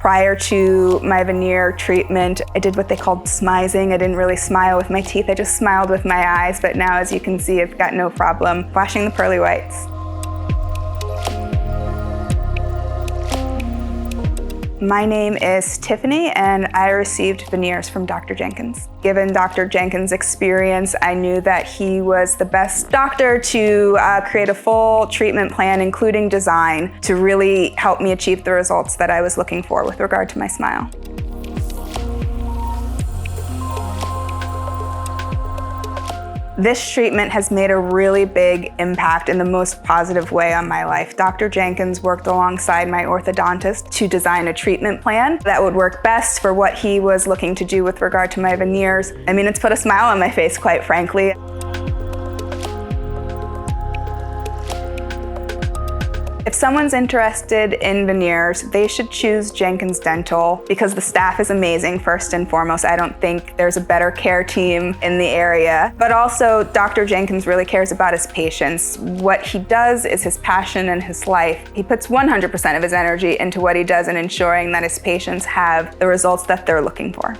Prior to my veneer treatment, I did what they called smizing. I didn't really smile with my teeth, I just smiled with my eyes, but now as you can see, I've got no problem flashing the pearly whites. My name is Tiffany, and I received veneers from Dr. Jenkins. Given Dr. Jenkins' experience, I knew that he was the best doctor to create a full treatment plan, including design, to really help me achieve the results that I was looking for with regard to my smile. This treatment has made a really big impact in the most positive way on my life. Dr. Jenkins worked alongside my orthodontist to design a treatment plan that would work best for what he was looking to do with regard to my veneers. I mean, it's put a smile on my face, quite frankly. If someone's interested in veneers, they should choose Jenkins Dental because the staff is amazing, first and foremost. I don't think there's a better care team in the area. But also, Dr. Jenkins really cares about his patients. What he does is his passion and his life. He puts 100% of his energy into what he does and ensuring that his patients have the results that they're looking for.